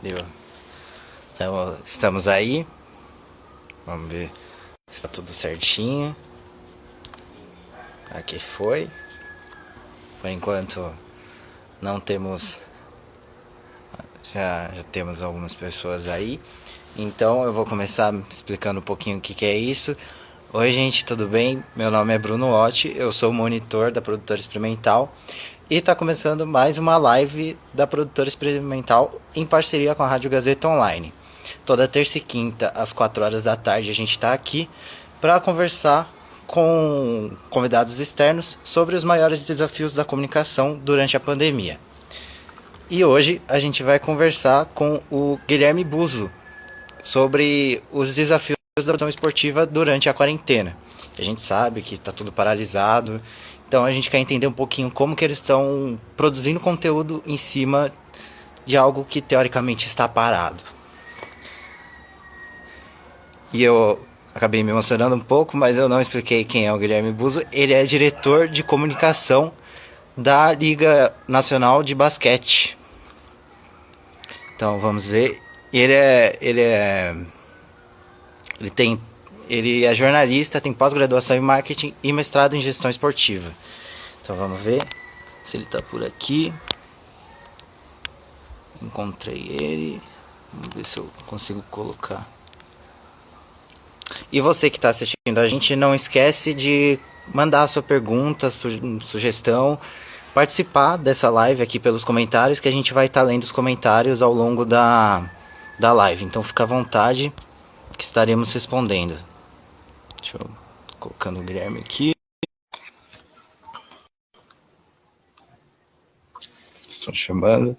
Deu. Então, estamos aí. Vamos ver se está tudo certinho. Aqui foi. Por enquanto não temos. Já temos algumas pessoas aí. Então eu vou começar explicando um pouquinho o que é isso. Oi gente, tudo bem? Meu nome é Bruno Otti, eu sou monitor da Produtora Experimental e está começando mais uma live da Produtora Experimental em parceria com a Rádio Gazeta Online. Toda terça e quinta, às 4 horas da tarde, a gente está aqui para conversar com convidados externos sobre os maiores desafios da comunicação durante a pandemia. E hoje a gente vai conversar com o Guilherme Buzo sobre os desafios da produção esportiva durante a quarentena. A gente sabe que está tudo paralisado, então a gente quer entender um pouquinho como que eles estão produzindo conteúdo em cima de algo que teoricamente está parado. E eu acabei me emocionando um pouco, mas eu não expliquei quem é o Guilherme Buzo. Ele é diretor de comunicação da Liga Nacional de Basquete. Então vamos ver. Ele é jornalista, tem pós-graduação em marketing e mestrado em gestão esportiva. Então vamos ver se ele está por aqui. Encontrei ele. Vamos ver se eu consigo colocar. E você que está assistindo a gente, não esquece de mandar a sua pergunta, sugestão, participar dessa live aqui pelos comentários, que a gente vai estar lendo os comentários ao longo da live. Então fica à vontade que estaremos respondendo. Deixa eu colocando o Guilherme aqui. Estou chamando.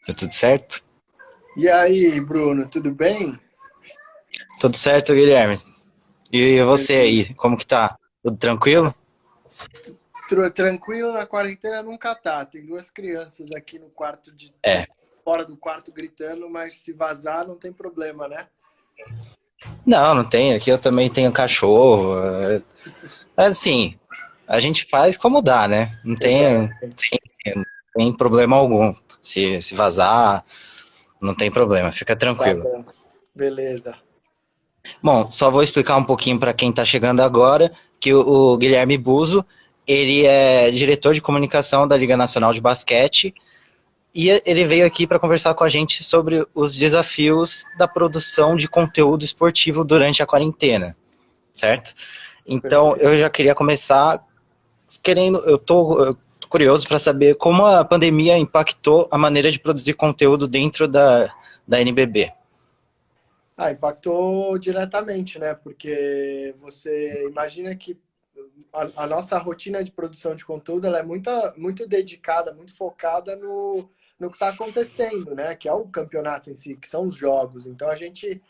Tá tudo certo? E aí, Bruno, tudo bem? Tudo certo, Guilherme. E você aí, como que tá? Tudo tranquilo? Tranquilo na quarentena nunca tá. Tem duas crianças aqui no quarto É. fora do quarto gritando, mas se vazar não tem problema, né? Não tem. Aqui eu também tenho cachorro. Assim, a gente faz como dá, né? Não Exatamente. tem problema algum. Se vazar, não tem problema, fica Tá tranquilo. bom. Beleza. Bom, só vou explicar um pouquinho para quem está chegando agora que o Guilherme Buzo, ele é diretor de comunicação da Liga Nacional de Basquete e ele veio aqui para conversar com a gente sobre os desafios da produção de conteúdo esportivo durante a quarentena, certo? Então, Perfeito. eu já queria começar eu tô curioso para saber como a pandemia impactou a maneira de produzir conteúdo dentro da NBB. Impactou diretamente, né? Porque você imagina que a nossa rotina de produção de conteúdo ela é muito dedicada, muito focada no que está acontecendo, né? Que é o campeonato em si, que são os jogos. Então a gente,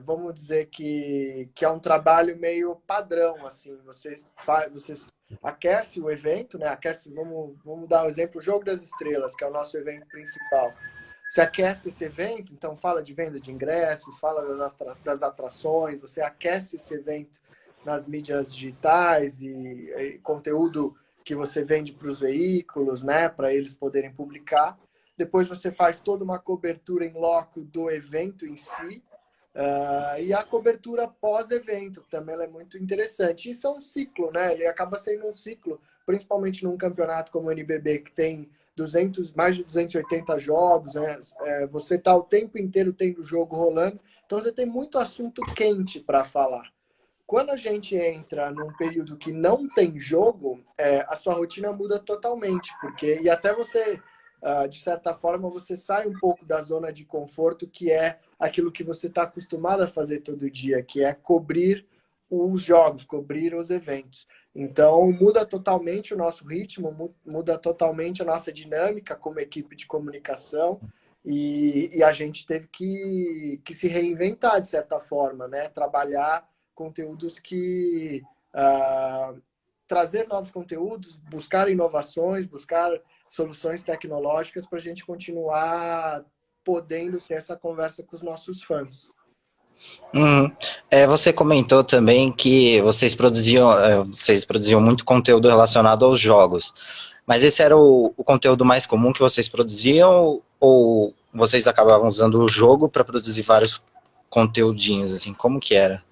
vamos dizer que é um trabalho meio padrão, assim. Você aquece o evento, né? Vamos dar o exemplo, o Jogo das Estrelas, que é o nosso evento principal. Você aquece esse evento, então fala de venda de ingressos, fala das atrações, você aquece esse evento nas mídias digitais e conteúdo que você vende para os veículos, né, para eles poderem publicar. Depois você faz toda uma cobertura em loco do evento em si, e a cobertura pós-evento, que também é muito interessante. Isso é um ciclo, né? Ele acaba sendo um ciclo, principalmente num campeonato como o NBB, que tem mais de 280 jogos, né? Você está o tempo inteiro tendo jogo rolando, então você tem muito assunto quente para falar. Quando a gente entra num período que não tem jogo, a sua rotina muda totalmente, e até você, de certa forma, você sai um pouco da zona de conforto, que é aquilo que você está acostumado a fazer todo dia, que é cobrir os jogos, cobrir os eventos. Então, muda totalmente o nosso ritmo, muda totalmente a nossa dinâmica como equipe de comunicação, e a gente teve que se reinventar, de certa forma, né? Trabalhar conteúdos trazer novos conteúdos, buscar inovações, buscar soluções tecnológicas para a gente continuar podendo ter essa conversa com os nossos fãs. Você comentou também que vocês produziam muito conteúdo relacionado aos jogos. Mas esse era o conteúdo mais comum que vocês produziam ou vocês acabavam usando o jogo para produzir vários conteúdinhos, assim, como que era?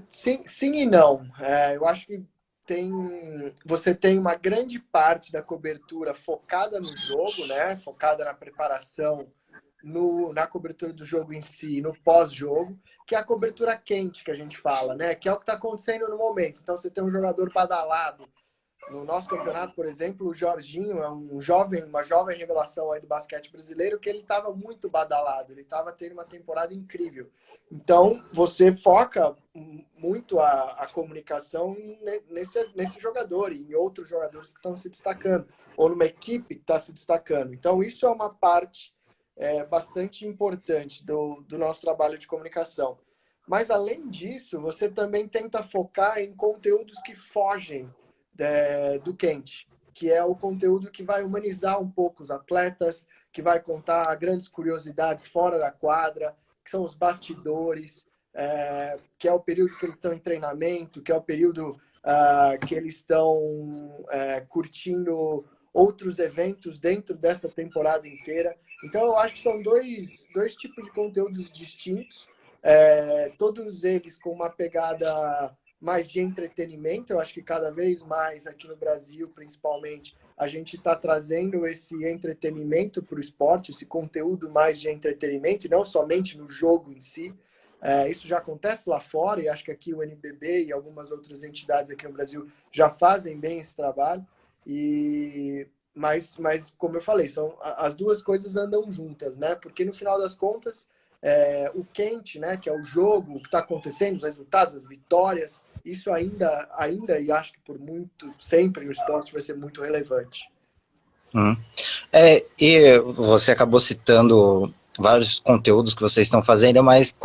Sim, sim e não. Eu acho que você tem uma grande parte da cobertura focada no jogo, né? Focada na preparação, na cobertura do jogo em si, no pós-jogo, que é a cobertura quente que a gente fala, né? Que é o que está acontecendo no momento. Então você tem um jogador badalado. No nosso campeonato, por exemplo, o Jorginho é uma jovem revelação aí do basquete brasileiro que ele estava muito badalado, ele estava tendo uma temporada incrível. Então, você foca muito a comunicação nesse jogador e em outros jogadores que estão se destacando, ou numa equipe que está se destacando. Então, isso é uma parte bastante importante do nosso trabalho de comunicação. Mas, além disso, você também tenta focar em conteúdos que fogem do quente, que é o conteúdo que vai humanizar um pouco os atletas, que vai contar grandes curiosidades fora da quadra, que são os bastidores, que é o período que eles estão em treinamento, que é o período que eles estão curtindo outros eventos dentro dessa temporada inteira. Então, eu acho que são dois tipos de conteúdos distintos, todos eles com uma pegada mais de entretenimento. Eu acho que cada vez mais aqui no Brasil, principalmente, a gente está trazendo esse entretenimento para o esporte, esse conteúdo mais de entretenimento, e não somente no jogo em si. Isso já acontece lá fora, e acho que aqui o NBB e algumas outras entidades aqui no Brasil já fazem bem esse trabalho. Mas como eu falei, as duas coisas andam juntas, né? Porque no final das contas, o quente, né, que é o jogo, o que está acontecendo, os resultados, as vitórias, isso ainda, e acho que por muito, sempre no esporte vai ser muito relevante. Uhum. E você acabou citando vários conteúdos que vocês estão fazendo, mas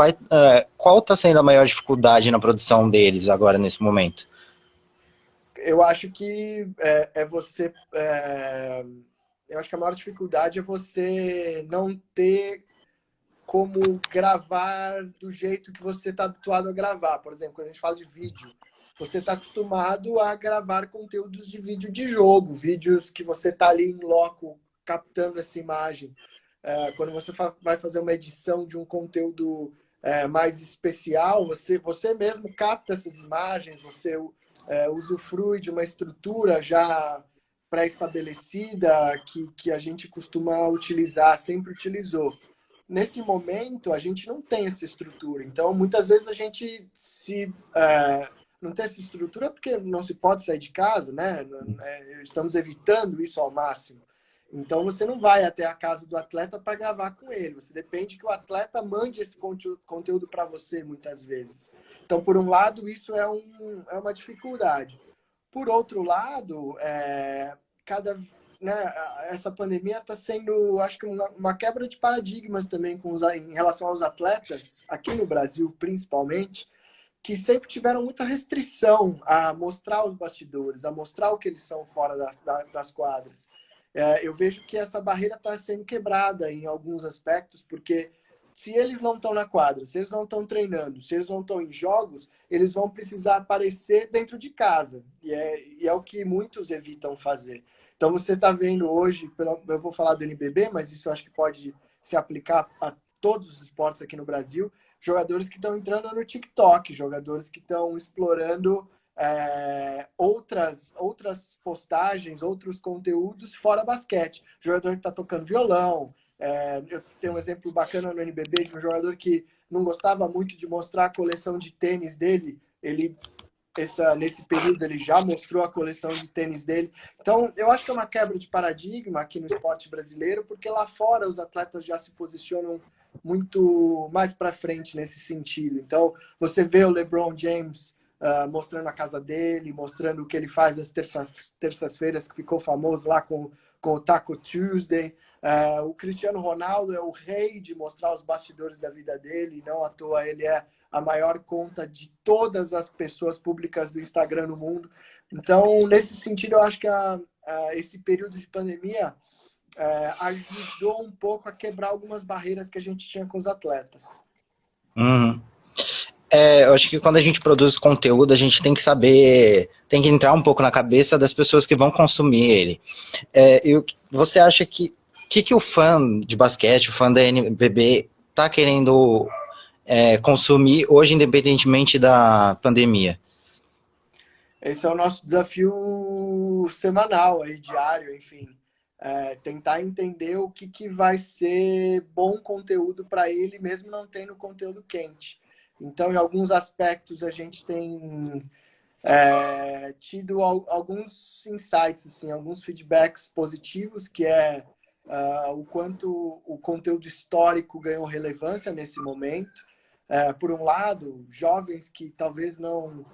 qual está sendo a maior dificuldade na produção deles agora, nesse momento? Eu acho que eu acho que a maior dificuldade é você não ter como gravar do jeito que você está habituado a gravar. Por exemplo, quando a gente fala de vídeo, você está acostumado a gravar conteúdos de vídeo de jogo, vídeos que você está ali em loco captando essa imagem. Quando você vai fazer uma edição de um conteúdo mais especial, você mesmo capta essas imagens, você usufrui de uma estrutura já pré-estabelecida que a gente costuma utilizar, sempre utilizou. Nesse momento, a gente não tem essa estrutura. Então, muitas vezes a gente não tem essa estrutura porque não se pode sair de casa, né? Estamos evitando isso ao máximo. Então, você não vai até a casa do atleta para gravar com ele. Você depende que o atleta mande esse conteúdo para você, muitas vezes. Então, por um lado, isso é uma dificuldade. Por outro lado, cada né, essa pandemia está sendo, acho que, uma quebra de paradigmas também em relação aos atletas, aqui no Brasil principalmente, que sempre tiveram muita restrição a mostrar os bastidores, a mostrar o que eles são fora das quadras. Eu vejo que essa barreira está sendo quebrada em alguns aspectos, porque se eles não estão na quadra, se eles não estão treinando, se eles não estão em jogos, eles vão precisar aparecer dentro de casa. E é o que muitos evitam fazer. Então, você está vendo hoje, eu vou falar do NBB, mas isso eu acho que pode se aplicar a todos os esportes aqui no Brasil, jogadores que estão entrando no TikTok, jogadores que estão explorando outras postagens, outros conteúdos fora basquete. Jogador que está tocando violão. Eu tenho um exemplo bacana no NBB de um jogador que não gostava muito de mostrar a coleção de tênis dele. Nesse período ele já mostrou a coleção de tênis dele. Então, eu acho que é uma quebra de paradigma aqui no esporte brasileiro, porque lá fora os atletas já se posicionam muito mais para frente nesse sentido. Então, você vê o LeBron James mostrando a casa dele, mostrando o que ele faz nas terças-feiras, que ficou famoso lá com o Taco Tuesday. O Cristiano Ronaldo é o rei de mostrar os bastidores da vida dele, não à toa ele é a maior conta de todas as pessoas públicas do Instagram no mundo. Então, nesse sentido, eu acho que esse período de pandemia ajudou um pouco a quebrar algumas barreiras que a gente tinha com os atletas. Uhum. eu acho que quando a gente produz conteúdo, a gente tem que saber, tem que entrar um pouco na cabeça das pessoas que vão consumir ele. Você acha que o fã de basquete, o fã da NBB, tá querendo consumir hoje, independentemente da pandemia? Esse é o nosso desafio semanal, aí, diário, enfim. Tentar entender o que vai ser bom conteúdo para ele, mesmo não tendo conteúdo quente. Então, em alguns aspectos, a gente tem tido alguns insights, assim, alguns feedbacks positivos, que é o quanto o conteúdo histórico ganhou relevância nesse momento. Por um lado, jovens que talvez não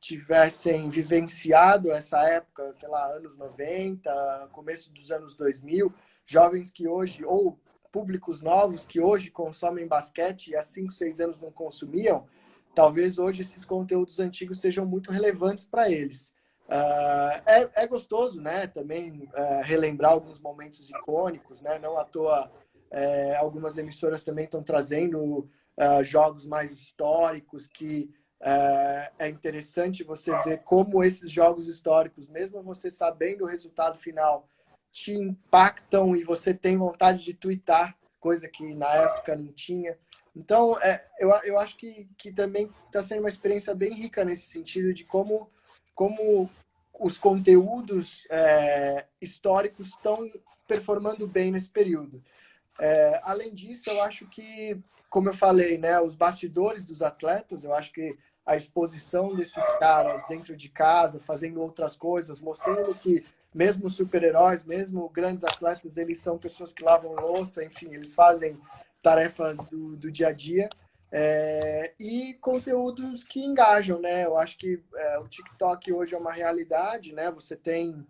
tivessem vivenciado essa época, sei lá, anos 90, começo dos anos 2000, jovens que hoje, ou públicos novos que hoje consomem basquete e há 5, 6 anos não consumiam, talvez hoje esses conteúdos antigos sejam muito relevantes para eles. É gostoso, né? Também relembrar alguns momentos icônicos, né? Não à toa, algumas emissoras também estão trazendo jogos mais históricos que é interessante você ver como esses jogos históricos, mesmo você sabendo o resultado final, te impactam e você tem vontade de twittar, coisa que na época não tinha. Então, eu acho que também está sendo uma experiência bem rica nesse sentido de como os conteúdos históricos estão performando bem nesse período. Além disso, eu acho que, como eu falei, né, os bastidores dos atletas, eu acho que a exposição desses caras dentro de casa, fazendo outras coisas, mostrando que mesmo super-heróis, mesmo grandes atletas, eles são pessoas que lavam louça, enfim, eles fazem tarefas do dia a dia. E conteúdos que engajam, né? Eu acho que o TikTok hoje é uma realidade, né? Você tem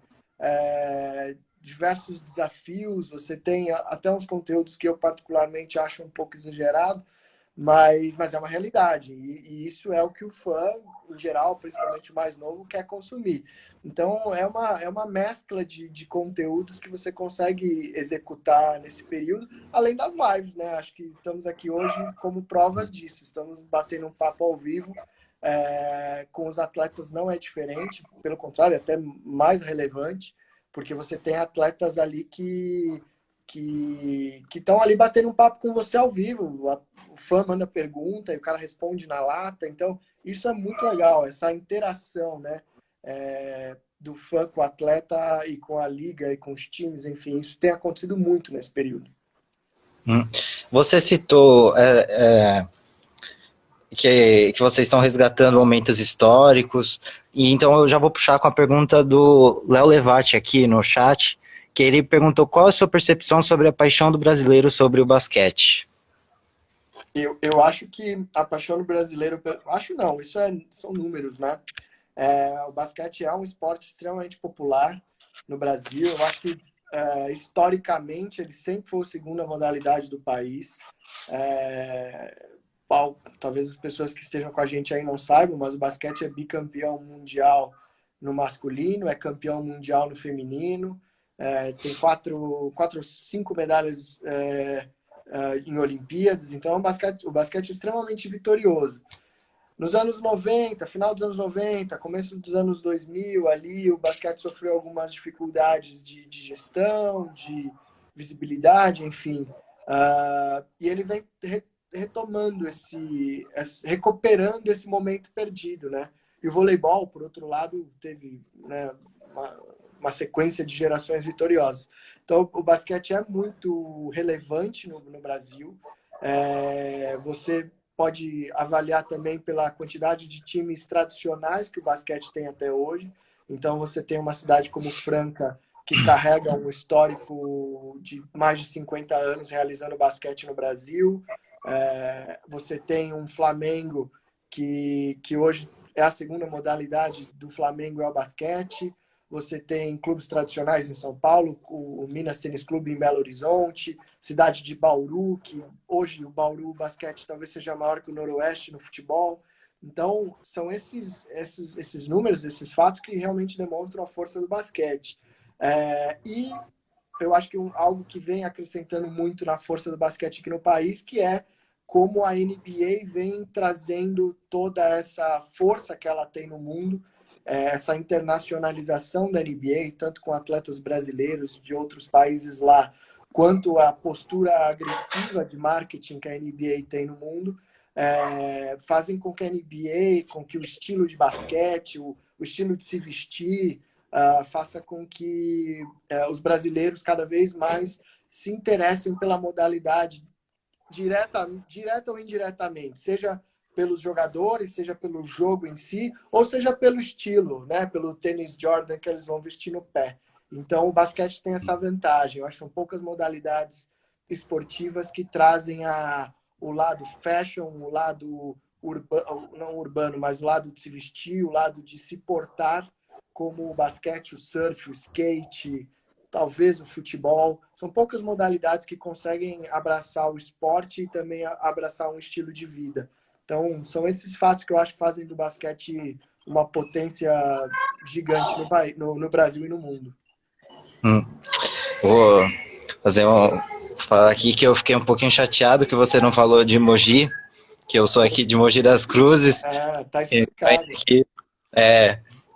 diversos desafios, você tem até uns conteúdos que eu particularmente acho um pouco exagerado, mas é uma realidade. E isso é o que o fã, em geral, principalmente o mais novo, quer consumir. Então, é uma mescla de conteúdos que você consegue executar nesse período, além das lives, né? Acho que estamos aqui hoje como provas disso. Estamos batendo um papo ao vivo. Com os atletas não é diferente, pelo contrário, é até mais relevante, porque você tem atletas ali que estão ali batendo um papo com você ao vivo. O fã manda pergunta e o cara responde na lata. Então, isso é muito legal, essa interação, né? Do fã com o atleta e com a liga e com os times, enfim, isso tem acontecido muito nesse período. Você citou que vocês estão resgatando momentos históricos, e então eu já vou puxar com a pergunta do Léo Levati aqui no chat, que ele perguntou qual a sua percepção sobre a paixão do brasileiro sobre o basquete. Eu acho que a paixão do brasileiro, acho não, isso são números, né? O basquete é um esporte extremamente popular no Brasil. Eu acho que, historicamente, ele sempre foi a segunda modalidade do país. Talvez as pessoas que estejam com a gente aí não saibam, mas o basquete é bicampeão mundial no masculino, é campeão mundial no feminino, tem cinco medalhas em Olimpíadas. Então, o basquete é extremamente vitorioso. Nos anos 90, final dos anos 90, começo dos anos 2000, ali o basquete sofreu algumas dificuldades de gestão, de visibilidade, enfim. E ele vem retomando recuperando esse momento perdido, né? E o voleibol, por outro lado, teve, né, uma sequência de gerações vitoriosas. Então, o basquete é muito relevante no Brasil. Você pode avaliar também pela quantidade de times tradicionais que o basquete tem até hoje. Então, você tem uma cidade como Franca, que carrega um histórico de mais de 50 anos realizando basquete no Brasil. Você tem um Flamengo que hoje é a segunda modalidade do Flamengo, é o basquete. Você tem clubes tradicionais em São Paulo, o Minas Tênis Clube em Belo Horizonte, cidade de Bauru, que hoje o Bauru Basquete talvez seja maior que o Noroeste no futebol. Então, são esses números, esses fatos que realmente demonstram a força do basquete. E eu acho que algo que vem acrescentando muito na força do basquete aqui no país, que é como a NBA vem trazendo toda essa força que ela tem no mundo, essa internacionalização da NBA, tanto com atletas brasileiros de outros países lá, quanto a postura agressiva de marketing que a NBA tem no mundo, fazem com que a NBA, com que o estilo de basquete, o estilo de se vestir, faça com que os brasileiros cada vez mais se interessem pela modalidade direta ou indiretamente, seja pelos jogadores, seja pelo jogo em si, ou seja pelo estilo, né? Pelo tênis Jordan que eles vão vestir no pé. Então, o basquete tem essa vantagem. Eu acho que são poucas modalidades esportivas que trazem o lado fashion, o lado urbano, não urbano, mas o lado de se vestir, o lado de se portar, como o basquete, o surf, o skate, talvez o futebol. São poucas modalidades que conseguem abraçar o esporte e também abraçar um estilo de vida. Então, são esses fatos que eu acho que fazem do basquete uma potência gigante no Brasil e no mundo. Vou fazer falar aqui que eu fiquei um pouquinho chateado que você não falou de Mogi, que eu sou aqui de Mogi das Cruzes. Tá explicado.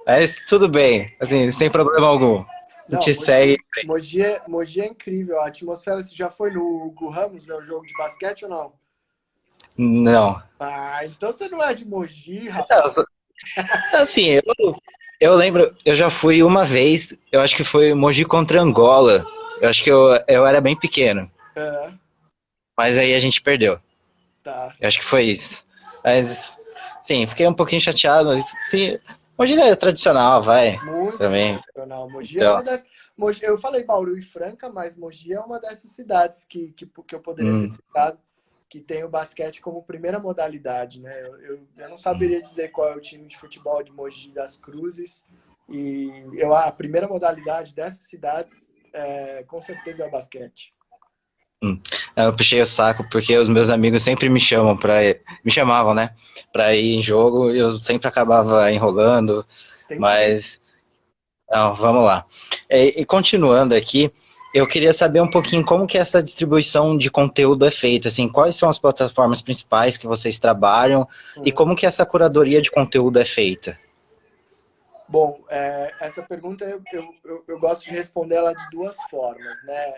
Mas tudo bem, assim, sem problema algum. A Não, gente segue. Mogi é incrível. A atmosfera, você já foi no Hugo Ramos, né, o jogo de basquete ou não? Não. Então você não é de Mogi, rapaz. Assim, eu lembro, eu já fui uma vez, eu acho que foi Mogi contra Angola. Eu acho que eu era bem pequeno. Mas aí a gente perdeu. Tá. Eu acho que foi isso. Mas, sim, fiquei um pouquinho chateado. Sim, Mogi é tradicional, vai. Muito Também. tradicional. Mogi é Então, uma das. Eu falei Bauru e Franca, mas Mogi é uma dessas cidades que eu poderia ter citado, que tem o basquete como primeira modalidade, né? Eu não saberia dizer qual é o time de futebol de Mogi das Cruzes. E a primeira modalidade dessas cidades, com certeza, é o basquete. eu puxei o saco porque os meus amigos sempre me chamavam, né, pra ir em jogo e eu sempre acabava enrolando, mas não, vamos lá. E continuando aqui, eu queria saber um pouquinho como que essa distribuição de conteúdo é feita, assim, quais são as plataformas principais que vocês trabalham e como que essa curadoria de conteúdo é feita? Bom, essa pergunta eu gosto de responder ela de duas formas, né?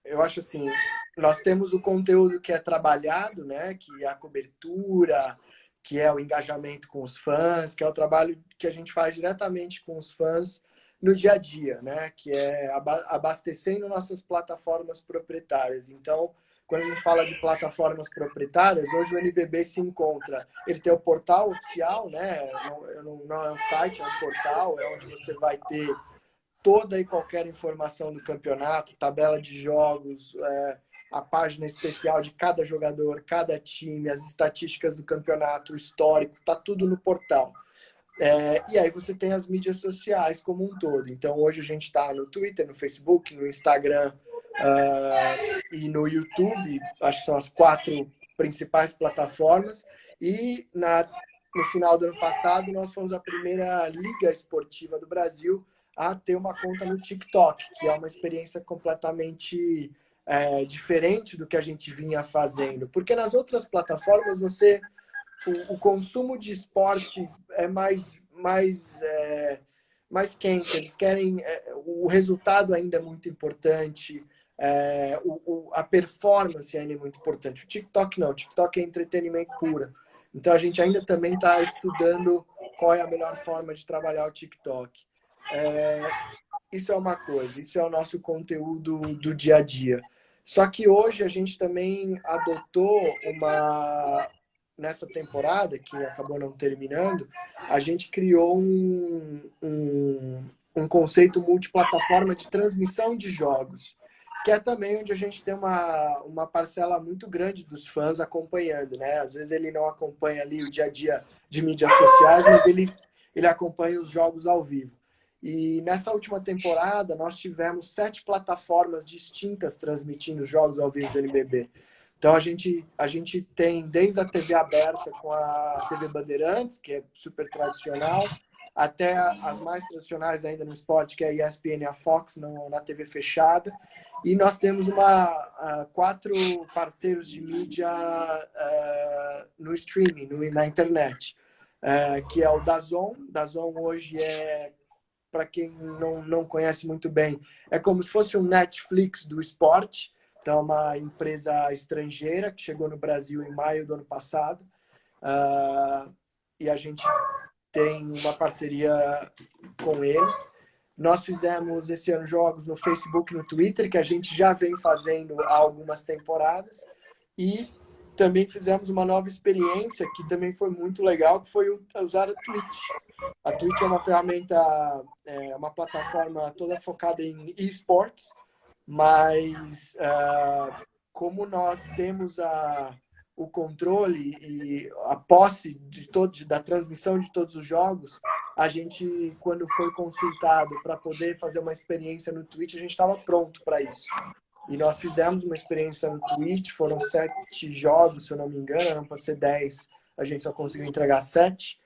Eu acho assim, nós temos o conteúdo que é trabalhado, né? Que é a cobertura, que é o engajamento com os fãs, que é o trabalho que a gente faz diretamente com os fãs no dia a dia, né? Que é abastecendo nossas plataformas proprietárias. Então, quando a gente fala de plataformas proprietárias, hoje o NBB se encontra. Ele tem o portal oficial, né? Não é um site, é um portal, é onde você vai ter toda e qualquer informação do campeonato, tabela de jogos, a página especial de cada jogador, cada time, as estatísticas do campeonato, o histórico, tá tudo no portal. E aí você tem as mídias sociais como um todo. Então hoje a gente está no Twitter, no Facebook, no Instagram e no YouTube. Acho que são as 4 principais plataformas. E no final do ano passado nós fomos a primeira liga esportiva do Brasil a ter uma conta no TikTok, que é uma experiência completamente diferente do que a gente vinha fazendo. Porque nas outras plataformas o consumo de esporte é mais quente. Eles querem o resultado ainda é muito importante, a performance ainda é muito importante. O TikTok não, o TikTok é entretenimento puro. Então a gente ainda também está estudando qual é a melhor forma de trabalhar o TikTok. Isso é uma coisa, isso é o nosso conteúdo do dia a dia. Só que hoje a gente também adotou nessa temporada, que acabou não terminando, a gente criou um conceito multiplataforma de transmissão de jogos, que é também onde a gente tem uma parcela muito grande dos fãs acompanhando, né? Às vezes ele não acompanha ali o dia a dia de mídias sociais, mas ele acompanha os jogos ao vivo. E nessa última temporada, nós tivemos 7 plataformas distintas transmitindo os jogos ao vivo do NBB. Então, a gente tem desde a TV aberta com a TV Bandeirantes, que é super tradicional, até as mais tradicionais ainda no esporte, que é a ESPN e a Fox, na TV fechada. E nós temos 4 parceiros de mídia no streaming, na internet, que é o DAZN. DAZN hoje para quem não conhece muito bem, é como se fosse um Netflix do esporte. Então, é uma empresa estrangeira que chegou no Brasil em maio do ano passado. E a gente tem uma parceria com eles. Nós fizemos esse ano jogos no Facebook e no Twitter, que a gente já vem fazendo há algumas temporadas. E também fizemos uma nova experiência, que também foi muito legal, que foi usar a Twitch. A Twitch é uma ferramenta, uma plataforma toda focada em esportes, mas como nós temos o controle e a posse da transmissão de todos os jogos, a gente, quando foi consultado para poder fazer uma experiência no Twitch, a gente estava pronto para isso. E nós fizemos uma experiência no Twitch, foram 7 jogos, se eu não me engano, eram para ser 10, a gente só conseguiu entregar 7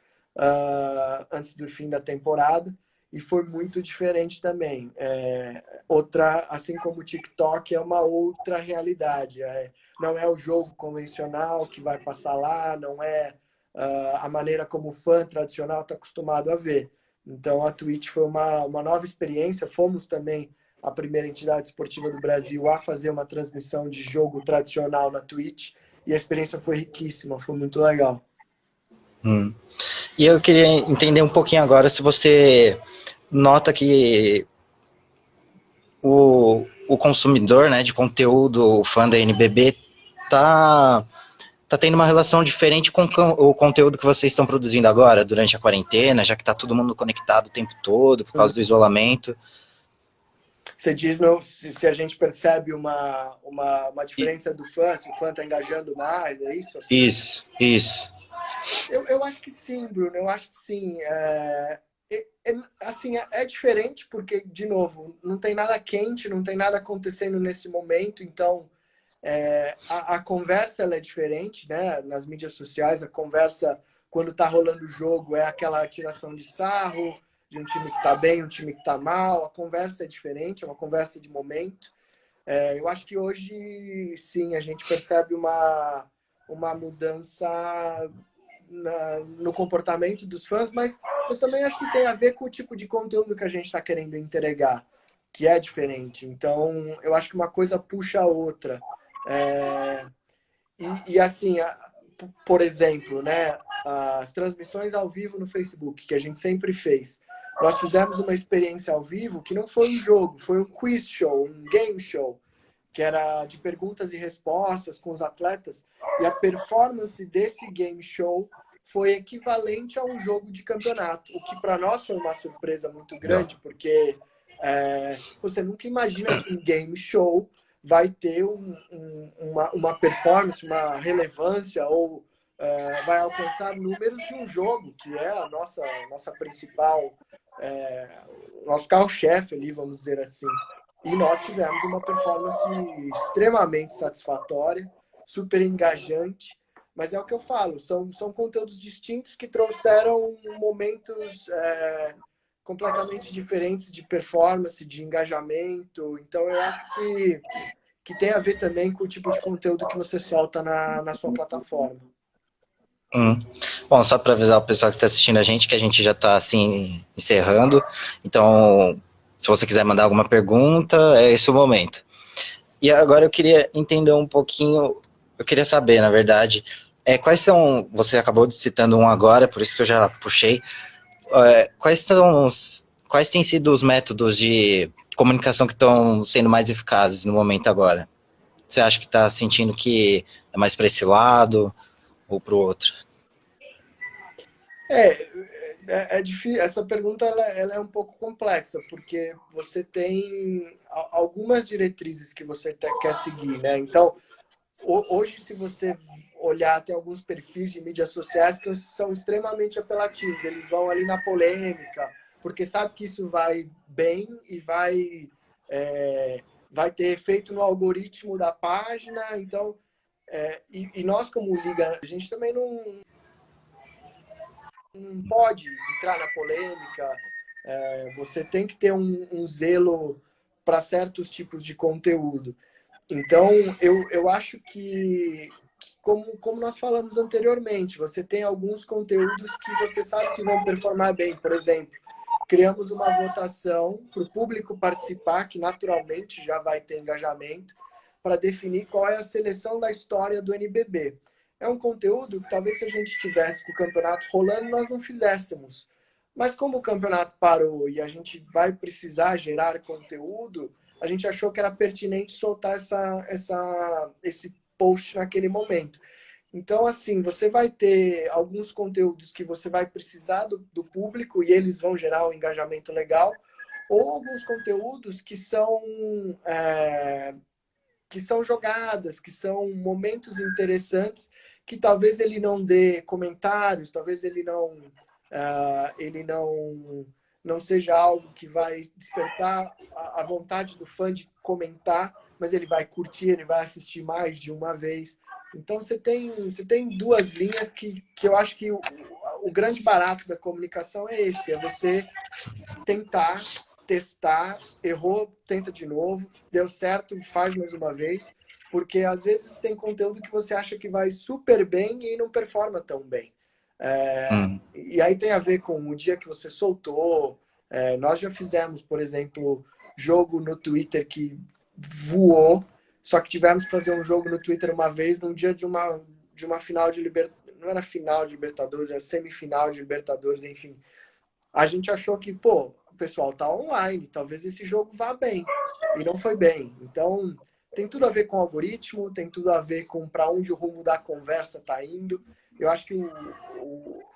antes do fim da temporada, e foi muito diferente também. Assim como o TikTok, é uma outra realidade. Não é o jogo convencional que vai passar lá, não é a maneira como o fã tradicional está acostumado a ver. Então, a Twitch foi uma nova experiência. Fomos também a primeira entidade esportiva do Brasil a fazer uma transmissão de jogo tradicional na Twitch, e a experiência foi riquíssima, foi muito legal. E eu queria entender um pouquinho agora se você nota que o consumidor, né, de conteúdo, o fã da NBB, tá tendo uma relação diferente com o conteúdo que vocês estão produzindo agora, durante a quarentena, já que tá todo mundo conectado o tempo todo, por causa do isolamento. Você diz se a gente percebe uma diferença do fã, se o fã está engajando mais, é isso? Isso. Eu acho que sim, Bruno, eu acho que sim. Assim, é diferente porque, de novo, não tem nada quente, não tem nada acontecendo nesse momento, então a conversa ela é diferente, né? Nas mídias sociais, a conversa, quando está rolando o jogo, é aquela tiração de sarro de um time que está bem, um time que está mal. A conversa é diferente, é uma conversa de momento. Eu acho que hoje, sim, a gente percebe uma mudança no comportamento dos fãs, mas também acho que tem a ver com o tipo de conteúdo que a gente está querendo entregar, que é diferente. Então, eu acho que uma coisa puxa a outra. Assim, por exemplo, né, as transmissões ao vivo no Facebook, que a gente sempre fez. Nós fizemos uma experiência ao vivo que não foi um jogo, foi um quiz show, um game show, que era de perguntas e respostas com os atletas. E a performance desse game show foi equivalente a um jogo de campeonato, o que para nós foi uma surpresa muito grande, porque você nunca imagina que um game show vai ter uma performance, uma relevância, ou vai alcançar números de um jogo, que é a nossa principal, nosso carro-chefe ali, vamos dizer assim. E nós tivemos uma performance extremamente satisfatória, super engajante, mas é o que eu falo, são conteúdos distintos que trouxeram momentos completamente diferentes de performance, de engajamento. Então, eu acho que tem a ver também com o tipo de conteúdo que você solta na sua plataforma. Bom, só para avisar o pessoal que está assistindo a gente, que a gente já está assim, encerrando. Então, se você quiser mandar alguma pergunta, é esse o momento. E agora eu queria entender um pouquinho, eu queria saber, na verdade, quais são, você acabou de citando um agora, por isso que eu já puxei, quais têm sido os métodos de comunicação que estão sendo mais eficazes no momento agora? Você acha que está sentindo que é mais para esse lado ou para o outro? É difícil. Essa pergunta ela é um pouco complexa, porque você tem algumas diretrizes que você quer seguir, né? Então, hoje, se você olhar, tem alguns perfis de mídias sociais que são extremamente apelativos. Eles vão ali na polêmica, porque sabe que isso vai bem e vai ter efeito no algoritmo da página. Então, e nós, como liga, a gente também não não pode entrar na polêmica, você tem que ter um zelo para certos tipos de conteúdo. Então, eu acho que como nós falamos anteriormente, você tem alguns conteúdos que você sabe que vão performar bem. Por exemplo, criamos uma votação para o público participar, que naturalmente já vai ter engajamento, para definir qual é a seleção da história do NBB. É um conteúdo que talvez se a gente tivesse com o campeonato rolando, nós não fizéssemos. Mas como o campeonato parou e a gente vai precisar gerar conteúdo, a gente achou que era pertinente soltar esse post naquele momento. Então, assim, você vai ter alguns conteúdos que você vai precisar do público e eles vão gerar um engajamento legal, ou alguns conteúdos que são jogadas, que são momentos interessantes, que talvez ele não dê comentários, talvez ele não seja algo que vai despertar a vontade do fã de comentar, mas ele vai curtir, ele vai assistir mais de uma vez. Então você tem duas linhas que eu acho que o grande barato da comunicação é esse, é você tentar, testar, errou, tenta de novo, deu certo, faz mais uma vez, porque às vezes tem conteúdo que você acha que vai super bem e não performa tão bem. E aí tem a ver com o dia que você soltou. Nós já fizemos, por exemplo, jogo no Twitter que voou, só que tivemos que fazer um jogo no Twitter uma vez, num dia de uma final de Libertadores, não era final de Libertadores, era semifinal de Libertadores, enfim. A gente achou que, pô, o pessoal tá online, talvez esse jogo vá bem. E não foi bem. Então, tem tudo a ver com o algoritmo, tem tudo a ver com para onde o rumo da conversa está indo. Eu acho que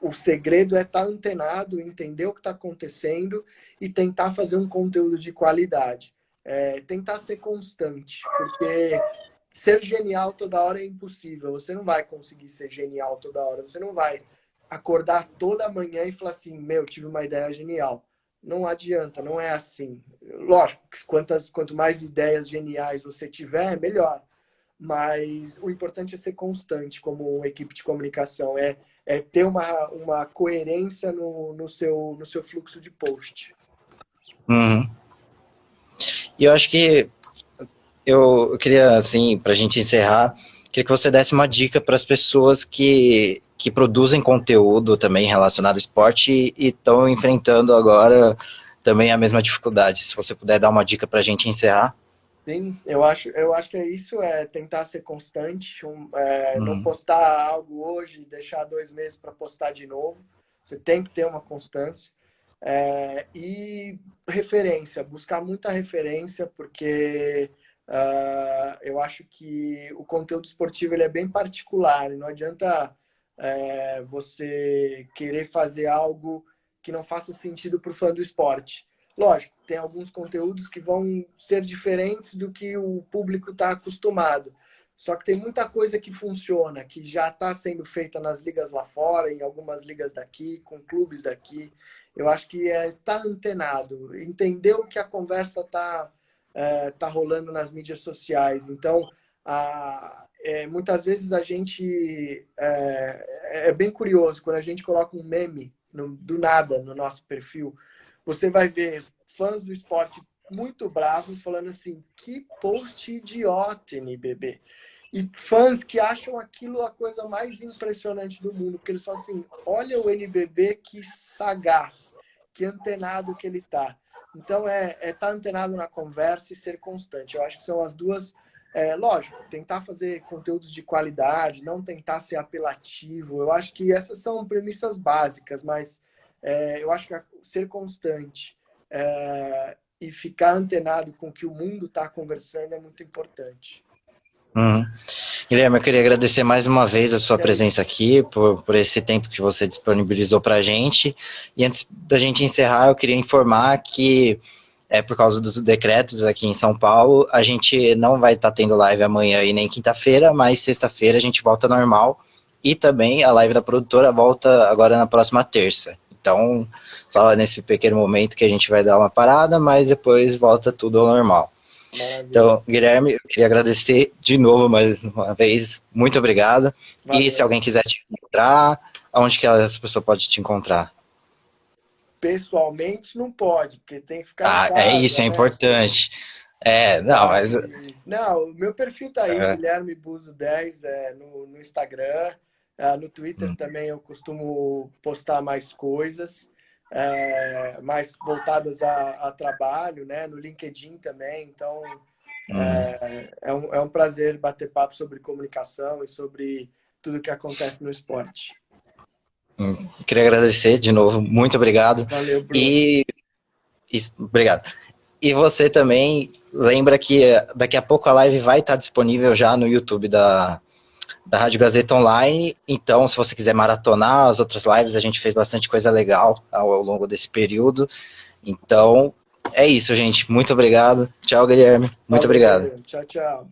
o segredo é estar antenado, entender o que está acontecendo e tentar fazer um conteúdo de qualidade. Tentar ser constante, porque ser genial toda hora é impossível. Você não vai conseguir ser genial toda hora. Você não vai acordar toda manhã e falar assim, meu, tive uma ideia genial. Não adianta, não é assim. Lógico, quanto mais ideias geniais você tiver, melhor. Mas o importante é ser constante como uma equipe de comunicação, é ter uma coerência no seu fluxo de post. Uhum. E eu acho que eu queria, assim, para a gente encerrar, queria que você desse uma dica para as pessoas que produzem conteúdo também relacionado ao esporte e estão enfrentando agora também a mesma dificuldade. Se você puder dar uma dica para a gente encerrar. Sim, eu acho que é isso, é tentar ser constante, não Uhum. postar algo hoje e deixar 2 meses para postar de novo. Você tem que ter uma constância. E referência, buscar muita referência, porque eu acho que o conteúdo esportivo ele é bem particular, não adianta você querer fazer algo que não faça sentido para o fã do esporte. Lógico, tem alguns conteúdos que vão ser diferentes do que o público está acostumado. Só que tem muita coisa que funciona, que já está sendo feita nas ligas lá fora, em algumas ligas daqui, com clubes daqui. Eu acho que tá antenado, entender o que a conversa tá rolando nas mídias sociais. Então, muitas vezes a gente é bem curioso quando a gente coloca um meme do nada no nosso perfil. Você vai ver fãs do esporte muito bravos falando assim: que post idiota, NBB. E fãs que acham aquilo a coisa mais impressionante do mundo, porque eles falam assim: olha o NBB que sagaz, que antenado que ele tá. Então, tá antenado na conversa e ser constante. Eu acho que são as duas. Lógico, tentar fazer conteúdos de qualidade, não tentar ser apelativo. Eu acho que essas são premissas básicas, mas eu acho que ser constante e ficar antenado com o que o mundo está conversando é muito importante. Uhum. Guilherme, eu queria agradecer mais uma vez a sua É presença isso. aqui, por esse tempo que você disponibilizou para a gente. E antes da gente encerrar, eu queria informar que, por causa dos decretos aqui em São Paulo, a gente não vai estar tendo live amanhã e nem quinta-feira, mas sexta-feira a gente volta normal. E também a live da produtora volta agora na próxima terça. Então, só nesse pequeno momento que a gente vai dar uma parada, mas depois volta tudo ao normal. Maravilha. Então, Guilherme, eu queria agradecer de novo mais uma vez. Muito obrigado. E se Valeu. alguém quiser te encontrar, Onde que essa pessoa pode te encontrar? Pessoalmente não pode, porque tem que ficar em Ah, é isso, casa, é né? importante. É, não, mas... Não, o meu perfil tá aí, é, Guilherme Buzo 10, no Instagram. No Twitter hum, também eu costumo postar mais coisas, mais voltadas a trabalho, né? No LinkedIn também. Então, hum, é um prazer bater papo sobre comunicação e sobre tudo que acontece no esporte. Queria agradecer de novo, muito obrigado. Valeu, Bruno. E, obrigado. E você também lembra que daqui a pouco a live vai estar disponível já no YouTube da Rádio Gazeta Online. Então, se você quiser maratonar as outras lives, a gente fez bastante coisa legal ao longo desse período. Então, é isso, gente. Muito obrigado. Tchau, Guilherme. Muito obrigado. Valeu, tchau, tchau.